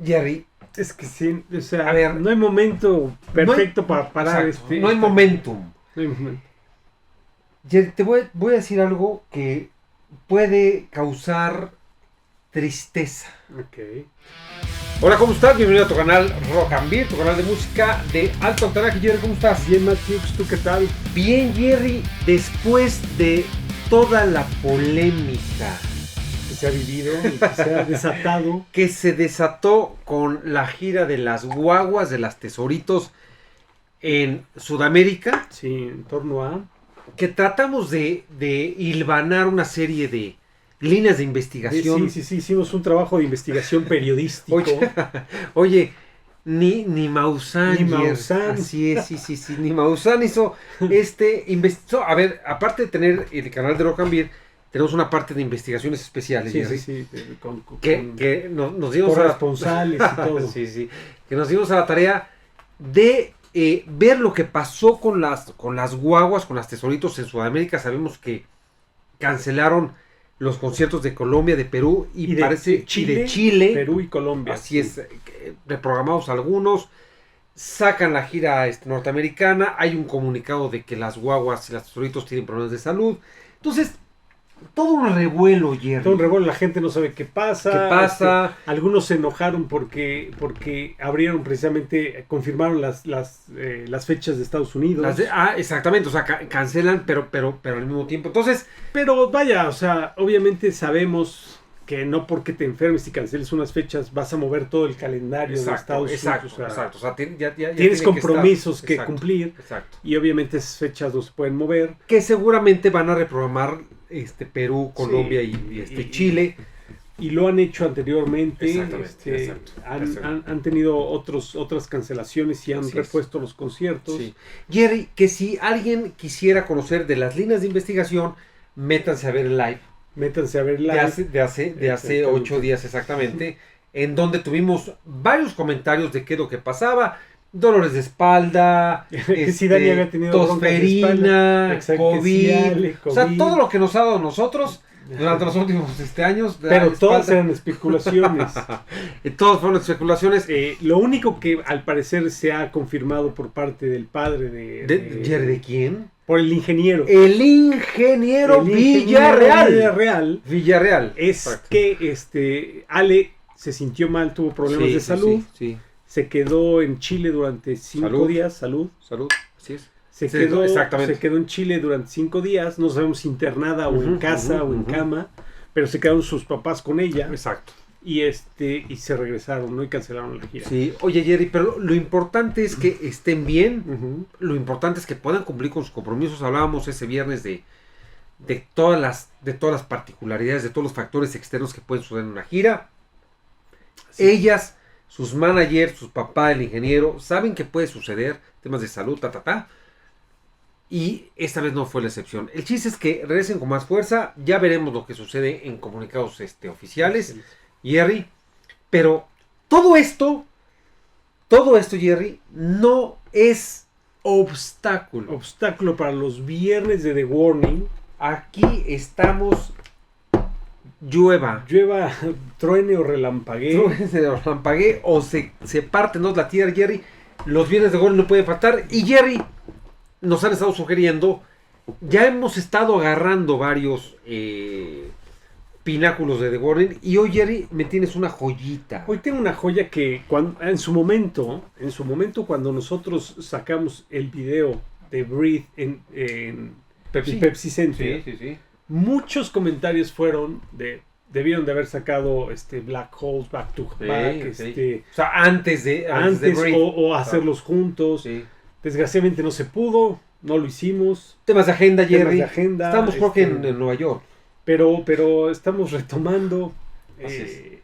Jerry, Es que sí, o sea, a ver, no hay momento perfecto para parar exacto, no hay momentum. No hay momento. Jerry, te voy a decir algo que puede causar tristeza. Ok. Hola, ¿cómo estás? Bienvenido a tu canal Rock and Beer, tu canal de música de alto octanaje. Jerry, ¿cómo estás? Bien, Matthews, ¿tú qué tal? Bien, Jerry, después de toda la polémica Que se ha vivido, y que se ha desatado. que se desató con la gira de las guaguas, de las tesoritos en Sudamérica, Sí, en torno a... que tratamos de hilvanar una serie de líneas de investigación. Sí, hicimos un trabajo de investigación periodístico. Oye, ni Maussan. Ni Maussan. Así es, sí, ni Maussan hizo a ver, aparte de tener el canal de Rock and Beer, tenemos una parte de investigaciones especiales, Jerry, que nos dimos corresponsales y todo. sí, que nos dimos a la tarea de ver lo que pasó con las guaguas, con las tesoritos en Sudamérica. Sabemos que cancelaron los conciertos de Colombia, de Perú y de Chile, Perú y Colombia. Así es, reprogramados algunos. Sacan la gira norteamericana. Hay un comunicado de que las guaguas y las tesoritos tienen problemas de salud. Entonces, todo un revuelo, Jerry. Todo un revuelo, la gente no sabe qué pasa. Algunos se enojaron porque abrieron precisamente, confirmaron las fechas de Estados Unidos. Exactamente, o sea, cancelan, pero al mismo tiempo. Entonces, pero vaya, o sea, obviamente sabemos que no porque te enfermes y canceles unas fechas vas a mover todo el calendario de Estados Unidos. Exacto. O sea, ya tienes compromisos que cumplir. Exacto. Y obviamente esas fechas no se pueden mover. Que seguramente van a reprogramar Perú, Colombia y Chile. Y lo han hecho anteriormente. Exacto. Han tenido otras cancelaciones y han repuesto los conciertos. Sí. Jerry, que si alguien quisiera conocer de las líneas de investigación, métanse a ver el live. De hace 8 días exactamente, en donde tuvimos varios comentarios de qué es lo que pasaba. Dolores de espalda, que si Dani había tenido tosferina, COVID, o sea, todo lo que nos ha dado a nosotros durante los últimos años. Pero todas eran especulaciones. Todas fueron especulaciones. Lo único que al parecer se ha confirmado por parte del padre ¿De quién? Por el ingeniero. El ingeniero Villarreal. Es exacto. Que Ale se sintió mal, tuvo problemas de salud. Sí. Se quedó en Chile durante 5 días. Salud. Así es. Se quedó en Chile durante 5 días. No sabemos si internada o en casa o en cama. Pero se quedaron sus papás con ella. Exacto. Y se regresaron, ¿no? Y cancelaron la gira. Sí, oye Jerry, pero lo importante es que estén bien. Lo importante es que puedan cumplir con sus compromisos. Hablábamos ese viernes de todas las particularidades, de todos los factores externos que pueden suceder en una gira. Sí. Ellas, sus managers, sus papás, el ingeniero, saben que puede suceder, temas de salud, y esta vez no fue la excepción. El chiste es que regresen con más fuerza. Ya veremos lo que sucede en comunicados oficiales. Sí. Jerry, pero todo esto, Jerry, no es obstáculo para los viernes de The Warning. Aquí estamos, llueva, truene o relampaguee, o se parte en dos la tierra, Jerry. Los viernes de Warning no pueden faltar. Y Jerry, nos han estado sugiriendo, ya hemos estado agarrando varios pináculos de The Warning, y hoy, Jerry, me tienes una joyita. Hoy tengo una joya que en su momento cuando nosotros sacamos el video de Breathe en Pepsi Center, sí. Muchos comentarios fueron debieron de haber sacado Black Holes Back to Back, o sea, antes de Breathe, o hacerlos juntos. Sí. Desgraciadamente no se pudo, no lo hicimos. Temas de agenda, Jerry. Estamos creo que en Nueva York. Pero estamos retomando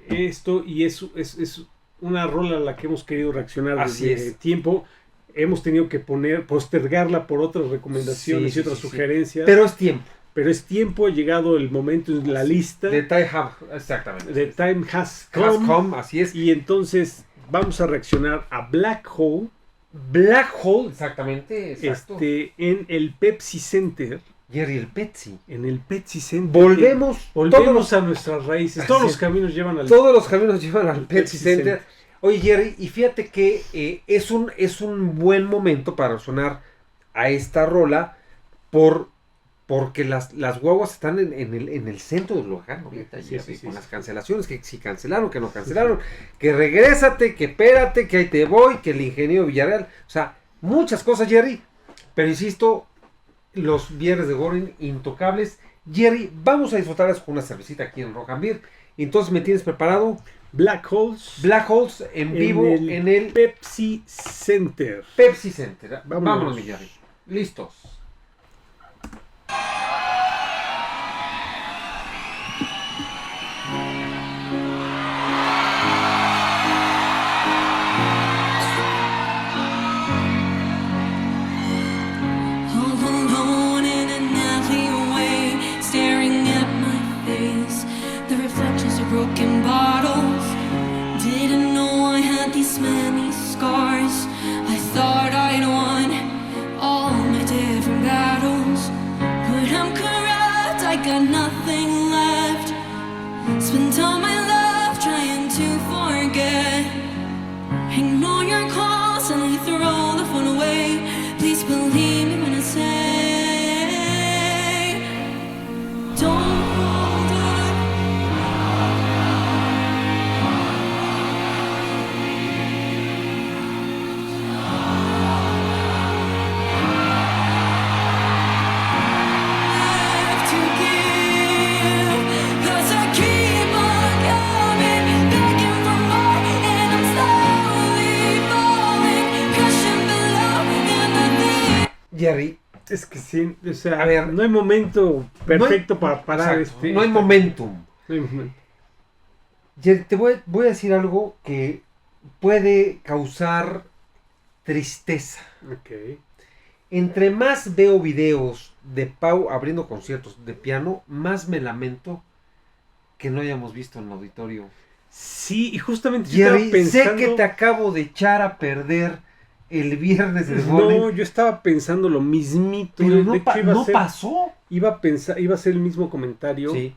esto, y es una rola a la que hemos querido reaccionar desde tiempo. Hemos tenido que postergarla por otras recomendaciones y otras sugerencias. Pero es tiempo. Ha llegado el momento en la lista. The time has come, así es. Y entonces vamos a reaccionar a Black Hole, exactamente, exacto. En el Pepsi Center. Jerry, el Pepsi. En el Pepsi Center. Volvemos a nuestras raíces. Todos los caminos llevan al Pepsi Center. Oye, Jerry, y fíjate que es un buen momento para sonar a esta rola porque las guaguas están en el centro del lugar ahorita, con las cancelaciones, que si cancelaron, que no cancelaron, que regrésate, que espérate, que ahí te voy, que el ingeniero Villarreal, o sea, muchas cosas, Jerry, pero insisto, los viernes de Warning intocables. Jerry, vamos a disfrutarlas con una cervecita aquí en Rock and Beer. Entonces, ¿me tienes preparado? Black Holes en vivo en el Pepsi Center. Vámonos, mi Jerry. Listos. Broken bottles. Didn't know I had these many scars. I thought I'd won all my different battles, but I'm corrupt. I got nothing left. Spent all my life trying to forget. Ignore your calls and I throw the phone away. Please believe me when I say, don't. Jerry, es que sí, o sea, a ver, no hay momento perfecto para parar. No hay momentum. Jerry, te voy a decir algo que puede causar tristeza. Okay. Entre más veo videos de Pau abriendo conciertos de piano, más me lamento que no hayamos visto en el auditorio. Sí, y justamente Jerry, sé que te acabo de echar a perder el viernes de Warning. No, yo estaba pensando lo mismito. Pero no pasó. Iba a ser el mismo comentario. Sí.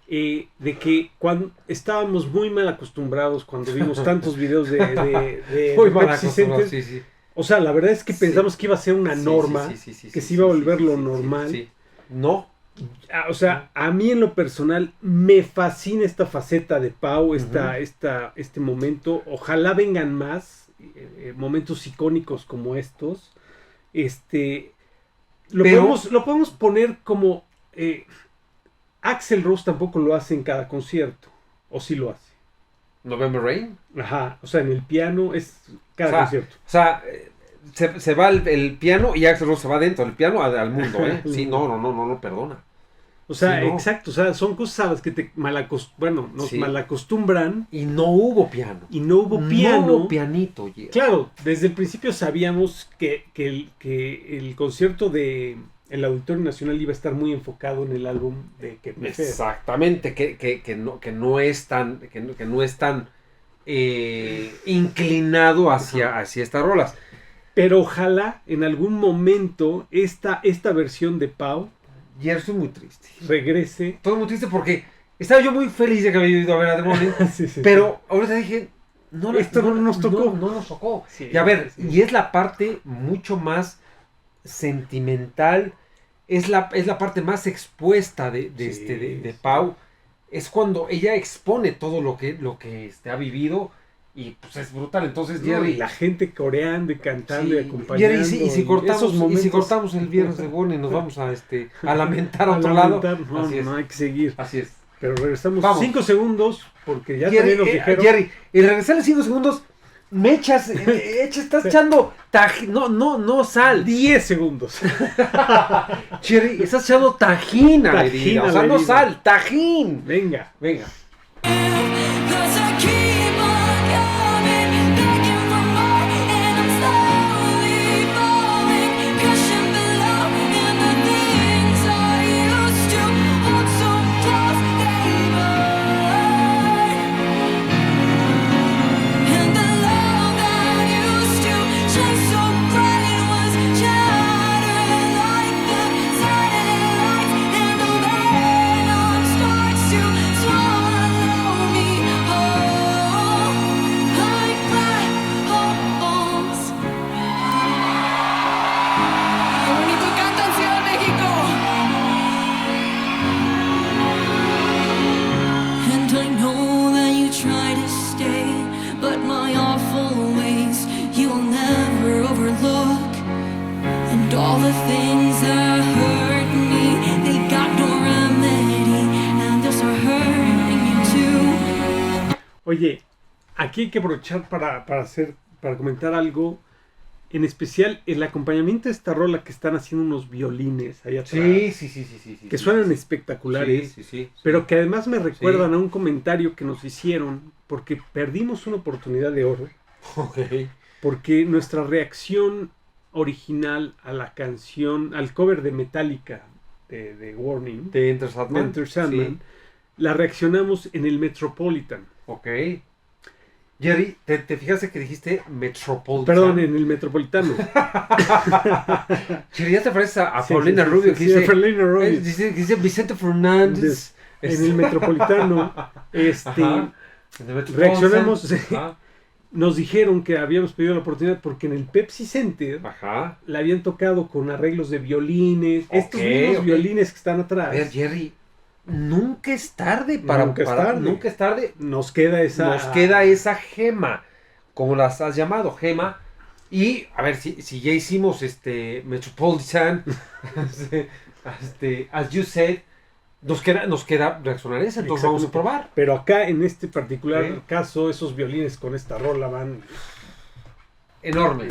De que cuando estábamos muy mal acostumbrados cuando vimos tantos videos de Pepsi Center. Sí. O sea, la verdad es que pensamos que iba a ser una norma, que se iba a volver lo normal. Sí. No. O sea, a mí en lo personal me fascina esta faceta de Pau, este momento. Ojalá vengan más momentos icónicos como estos. Lo podemos poner como Axl Rose tampoco lo hace en cada concierto, o sí lo hace. November Rain. Ajá, o sea, en el piano es cada concierto. O sea, se va el piano y Axl Rose se va dentro del piano al mundo, ¿eh? Sí, no perdona. O sea, exacto, o sea, son cosas a las que te malacostumbran. Y no hubo piano. No hubo pianito. Yeah. Claro, desde el principio sabíamos que el concierto de el Auditorio Nacional iba a estar muy enfocado en el álbum de que exactamente, que no es tan inclinado hacia estas rolas. Pero ojalá en algún momento esta versión de Pau, ya estoy muy triste, regrese. Todo muy triste porque estaba yo muy feliz de que había ido a ver a The Warning, pero ahorita dije, esto no nos tocó. No nos tocó. Sí, y a ver, y es la parte mucho más sentimental, es la parte más expuesta de Pau. Es cuando ella expone todo lo que ha vivido y pues es brutal. Entonces Jerry, la gente coreando y cantando y acompañando. Jerry, y si cortamos el viernes de Warning, nos vamos a lamentar a otro lado. No hay que seguir. Así es. Pero regresamos 5 segundos porque ya Jerry, también nos dijeron. Jerry, el regresar en 5 segundos estás echando no sal. 10 segundos. Jerry, estás echando tajín a la herida. O sea, no sal, tajín. Venga. Swallow All the things that hurt me, they got no remedy, and they'll start hurting you too. Oye, aquí hay que aprovechar para comentar algo. En especial el acompañamiento de esta rola, que están haciendo unos violines allá atrás. Sí. Que suenan espectaculares. Sí. Pero que además me recuerdan a un comentario que nos hicieron porque perdimos una oportunidad de oro. Ok. Porque nuestra reacción original a la canción, al cover de Metallica de Warning, de Enter Sandman, sí, la reaccionamos en el Metropolitan. Ok. Jerry, ¿te fijaste que dijiste Metropolitan? Perdón, en el Metropolitano. Jerry, ya te pareces a Paulina Rubio. Sí, a Paulina Rubio. Dice Vicente Fernández. En el Metropolitano. Reaccionamos. Nos dijeron que habíamos pedido la oportunidad porque en el Pepsi Center la habían tocado con arreglos de violines. Estos mismos violines que están atrás. A ver, Jerry, nunca es tarde nunca es tarde. Nos queda esa gema, como las has llamado, gema. Y a ver, si ya hicimos Metropolitan, as you said, nos queda reaccionar esa, entonces vamos a probar. Pero acá en este particular caso, esos violines con esta rola van enorme.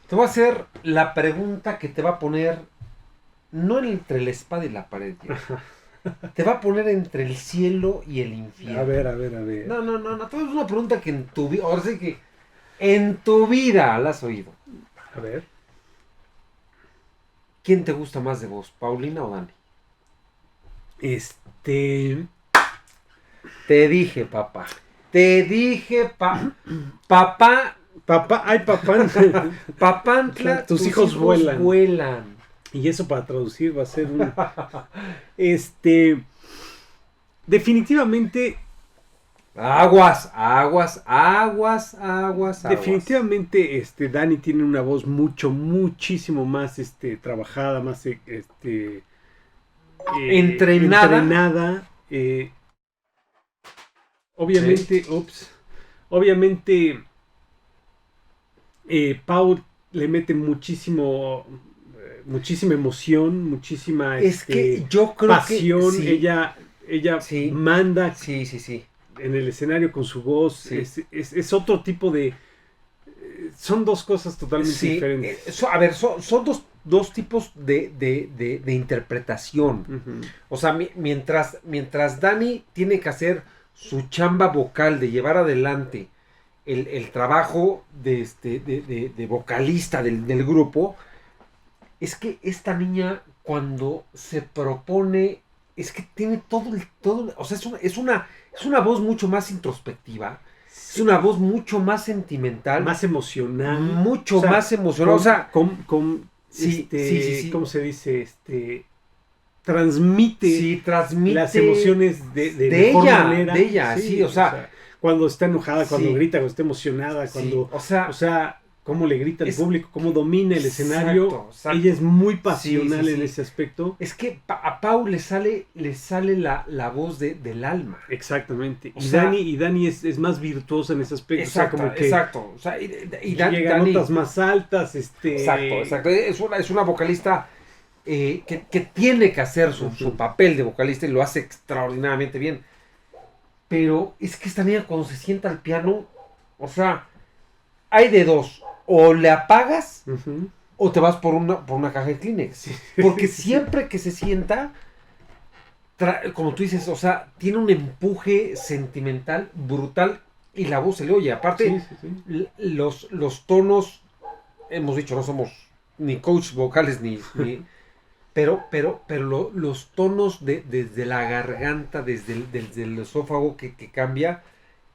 Te voy a hacer la pregunta que te va a poner no entre la espada y la pared. Te va a poner entre el cielo y el infierno. A ver. No. Te voy a hacer una pregunta que en tu vida, ahora sí que en tu vida la has oído. A ver. ¿Quién te gusta más de vos, Paulina o Dani? Te dije, papá. Papá. Papantla, tus hijos vuelan. Y eso para traducir va a ser un... Definitivamente... Aguas. Definitivamente Dani tiene una voz muchísimo más trabajada, más entrenada. Obviamente, Paul le mete muchísima emoción, muchísima que yo creo pasión. Que sí. Ella manda sí. en el escenario con su voz. Sí. Es otro tipo de... Son dos cosas totalmente diferentes. A ver, son dos tipos de interpretación. Uh-huh. O sea, mientras Dani tiene que hacer su chamba vocal de llevar adelante el trabajo de vocalista del grupo, es que esta niña cuando se propone, es que tiene todo, o sea, es una voz mucho más introspectiva, es una voz mucho más sentimental, más emocional, más emocional, o sea, sí. ¿Cómo se dice? Transmite las emociones de ella, manera. De ella, sí, o sea, cuando está enojada, cuando grita, cuando está emocionada, cuando, o sea, cómo le grita al público, cómo domina el escenario. Exacto. Ella es muy pasional en ese aspecto. Es que a Pau le sale la voz del alma. Exacmente. Y Dani es más virtuosa en ese aspecto. Exacto, como que exacto. O sea, y llega a notas más altas. Exacto. Es una vocalista que tiene que hacer su papel de vocalista y lo hace extraordinariamente bien. Pero es que esta niña cuando se sienta al piano, o sea, hay de dos. O le apagas o te vas por una caja de Kleenex. Sí. Porque siempre que se sienta, como tú dices, o sea, tiene un empuje sentimental brutal y la voz se le oye. Aparte, los tonos, hemos dicho, no somos ni coach vocales ni pero los tonos desde la garganta, desde el esófago que cambia,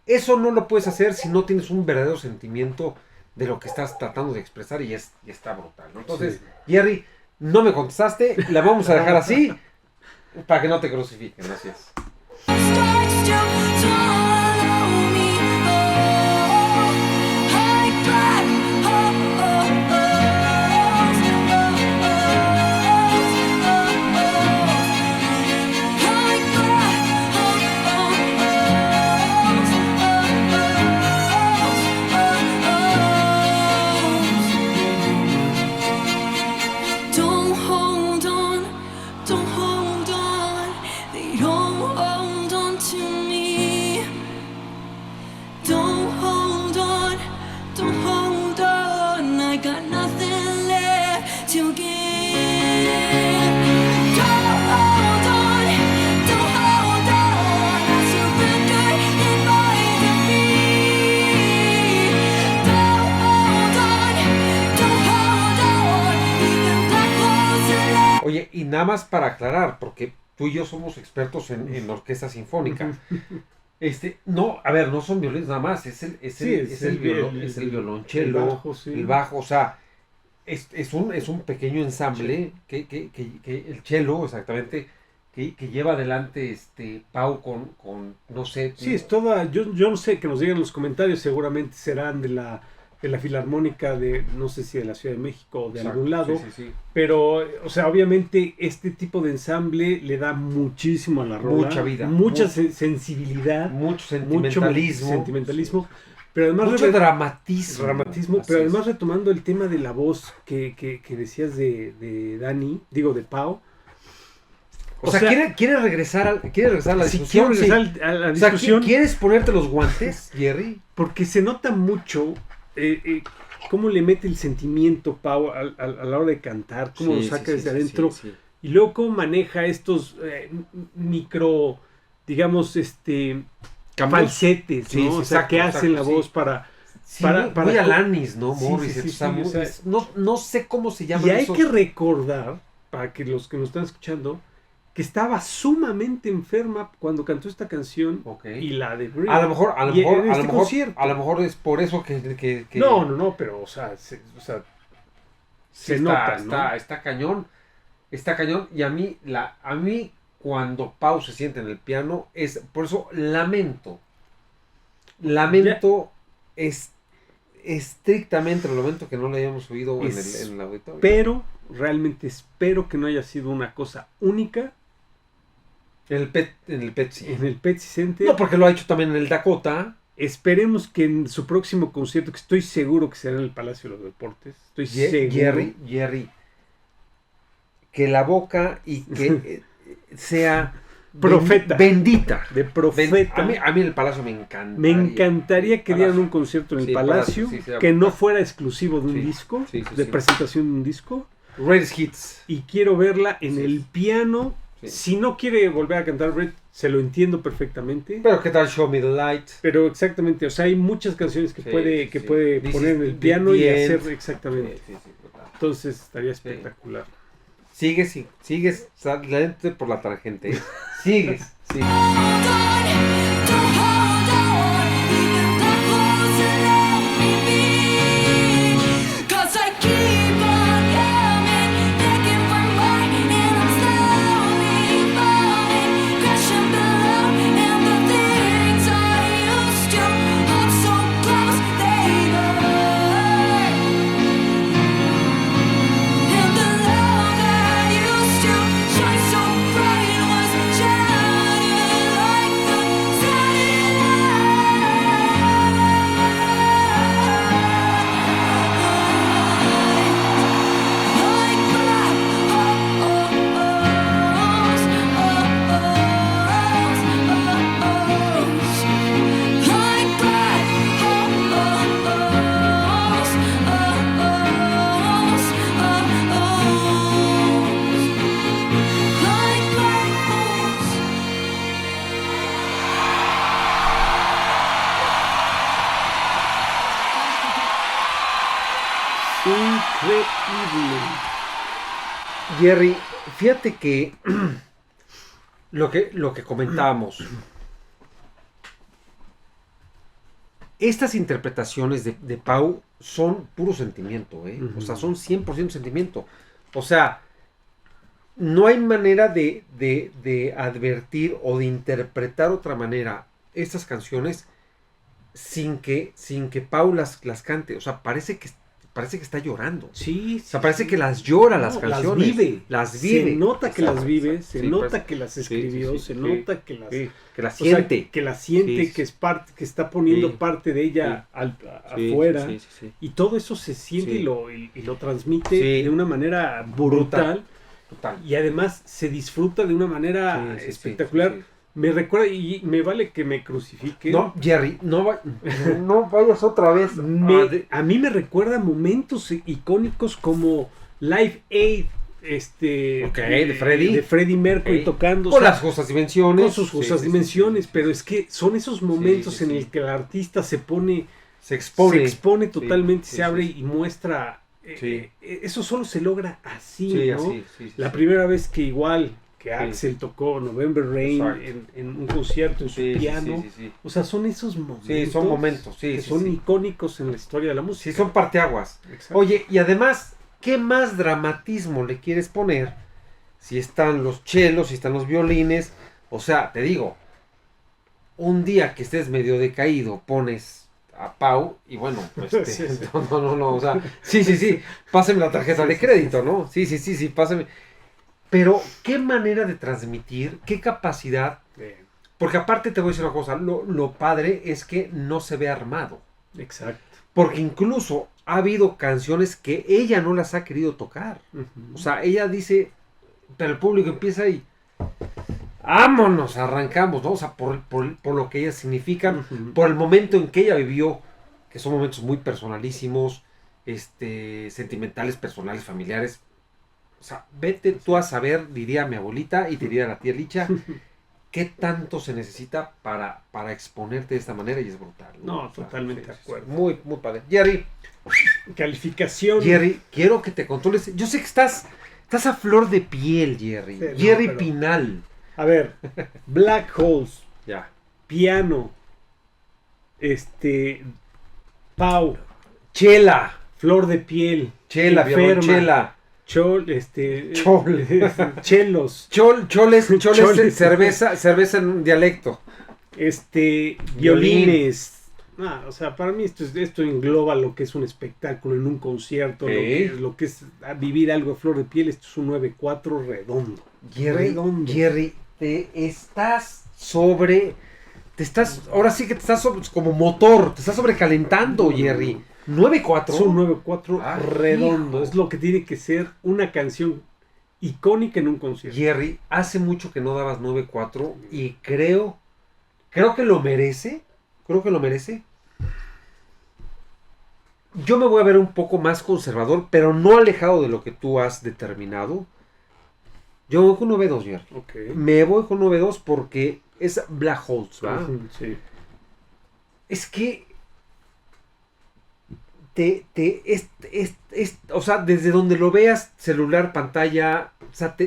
eso no lo puedes hacer si no tienes un verdadero sentimiento de lo que estás tratando de expresar y está brutal, ¿no? Entonces, Jerry, no me contestaste, la vamos a dejar así para que no te crucifiquen, gracias. Oye, y nada más para aclarar, porque tú y yo somos expertos en orquesta sinfónica. No, a ver, no son violines nada más, es el violonchelo, el bajo, o sea, es un pequeño ensamble que el cello, exactamente, que lleva adelante Pau con no sé. Sí, es toda, yo no sé, que nos digan en los comentarios, seguramente serán de la Filarmónica de, no sé si de la Ciudad de México o de algún lado, sí. Pero, o sea, obviamente este tipo de ensamble le da muchísimo a la rola. Mucha vida. Mucha sensibilidad. Mucho sentimentalismo. Pero además mucho dramatismo. Pero además retomando el tema de la voz que decías de Dani, digo de Pau. O sea, ¿quieres regresar a la discusión? Si quiero regresar a la discusión. O sea, ¿quieres ponerte los guantes, Jerry? Porque se nota mucho cómo le mete el sentimiento Pau a la hora de cantar, cómo lo saca desde adentro. Sí. Y luego cómo maneja estos micro, digamos, falsetes, ¿no? O sea, que hacen la voz para muy Alanis, ¿no? Morris, no sé cómo se llama. Y hay que recordar, para que los que nos están escuchando, que estaba sumamente enferma cuando cantó esta canción y la de Brie. A lo mejor es por eso que... No, pero o sea, se nota, ¿no? Está cañón, y a mí cuando Pau se siente en el piano es por eso lamento estrictamente el lamento que no le hayamos oído en el auditorio. Pero realmente espero que no haya sido una cosa única. En el Pepsi. En el Pepsi Center. No, porque lo ha hecho también en el Dakota. Esperemos que en su próximo concierto, que estoy seguro que será en el Palacio de los Deportes, estoy seguro. Jerry, que la boca y que sea profeta. Bendita. De profeta. A mí el Palacio me encanta. Me encantaría que dieran un concierto en el Palacio, que no fuera exclusivo de un disco, de presentación de un disco. Greatest Hits. Y quiero verla en el piano. Sí. Si no quiere volver a cantar Brett, se lo entiendo perfectamente. Pero ¿qué tal Show Me the Light? Pero exactamente, o sea, hay muchas canciones que puede poner en el piano y hacer exactamente. Entonces estaría espectacular. Sigues adelante por la tangente. Sigues. Increíble. Jerry, fíjate que lo que comentábamos, estas interpretaciones de Pau son puro sentimiento, o sea, son 100% sentimiento. O sea, no hay manera de advertir o de interpretar otra manera estas canciones sin que Pau las cante. O sea, parece que está llorando. Sí. O sea, parece que las llora las canciones. Las vive. Se nota que las vive, exacto. Se nota que las escribió, se nota que las... que las siente. O sea, que las siente, que es parte, que está poniendo parte de ella afuera. Y todo eso se siente y lo transmite de una manera brutal. Total. Y además se disfruta de una manera espectacular. Me recuerda, y me vale que me crucifique. No, Jerry, no vayas otra vez. A mí me recuerda momentos icónicos como Live Aid, de Freddie Mercury tocando. Con las justas dimensiones. Con sus justas dimensiones, pero es que son esos momentos en el que el artista se expone totalmente, se abre y muestra. Eso solo se logra así, ¿no? La primera vez que Axel tocó November Rain en un concierto en su piano. O sea, son esos momentos. Sí, son momentos. Que son icónicos en la historia de la música. Sí, son parteaguas. Exacto. Oye, y además, ¿qué más dramatismo le quieres poner si están los chelos, si están los violines? O sea, te digo, un día que estés medio decaído, pones a Pau y bueno, no, o sea, sí, pásame la tarjeta de crédito, ¿no? Sí, pásame. Pero, ¿qué manera de transmitir? ¿Qué capacidad? Porque aparte te voy a decir una cosa, lo padre es que no se ve armado. Exacto. Porque incluso ha habido canciones que ella no las ha querido tocar. O sea, ella dice, pero el público empieza y vámonos, arrancamos, ¿no? O sea, por lo que ellas significan, por el momento en que ella vivió, que son momentos muy personalísimos, sentimentales, personales, familiares. O sea, vete tú a saber, diría mi abuelita y diría la tía Licha, qué tanto se necesita para exponerte de esta manera y es brutal. No, totalmente de acuerdo. Muy, muy padre. Jerry. Calificación. Jerry, quiero que te controles. Yo sé que estás a flor de piel, Jerry. Jerry Pinal. A ver, Black Holes. Ya. Piano. Pau. Chela. Flor de piel. Chela, violonchela. Chelos. Choles, cerveza en un dialecto. Violines. O sea, para mí esto engloba lo que es un espectáculo en un concierto, lo que es vivir algo a flor de piel. Esto es un 9/4 redondo. Jerry, ahora sí que te estás como motor, te estás sobrecalentando, Jerry. 9/4. Es un 9/4 redondo. Hijo. Es lo que tiene que ser una canción icónica en un concierto. Jerry, hace mucho que no dabas 9/4 y creo que lo merece. Yo me voy a ver un poco más conservador, pero no alejado de lo que tú has determinado. Yo me voy con 9/2, Jerry. Okay. Me voy con 9/2 porque es Black Holes, ¿va? Sí. Es que o sea, desde donde lo veas, celular, pantalla, o sea,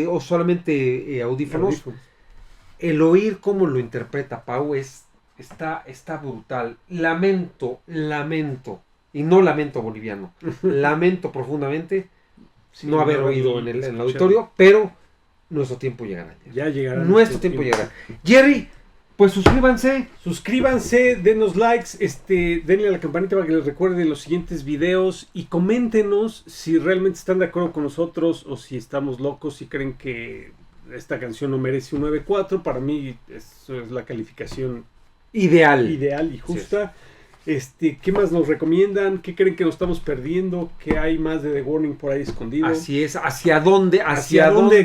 o solamente audífonos, el oír cómo lo interpreta Pau está brutal. Lamento, y no lamento boliviano, lamento profundamente no haber oído en el auditorio, pero nuestro tiempo llegará. Ya llegará. Nuestro tiempo llegará. Jerry, pues suscríbanse, denos likes, denle a la campanita para que les recuerde los siguientes videos y coméntenos si realmente están de acuerdo con nosotros o si estamos locos, si creen que esta canción no merece un 9/4. Para mí eso es la calificación ideal y justa. ¿Qué más nos recomiendan? ¿Qué creen que nos estamos perdiendo? ¿Qué hay más de The Warning por ahí escondido? Así es, ¿hacia dónde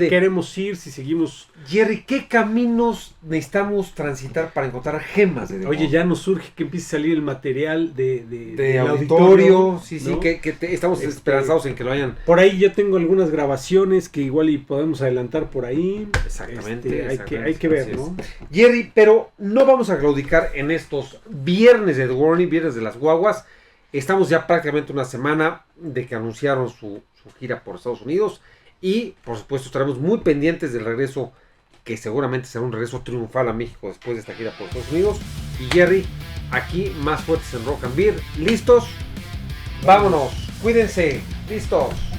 queremos ir si seguimos? Jerry, ¿qué caminos necesitamos transitar para encontrar gemas de The Warning? Oye, ya nos surge que empiece a salir el material de auditorio, sí, ¿no? Que estamos esperanzados en que lo hayan. Por ahí yo tengo algunas grabaciones que igual y podemos adelantar por ahí. Exactamente. Hay que ver, ¿no? Jerry, pero no vamos a claudicar en estos viernes de The Warning, viernes de las guaguas. Estamos ya prácticamente una semana de que anunciaron su gira por Estados Unidos. Y por supuesto estaremos muy pendientes del regreso, que seguramente será un regreso triunfal a México después de esta gira por Estados Unidos. Y Jerry, aquí más fuertes en Rock and Beer. ¿Listos? Vámonos. Cuídense. Listos.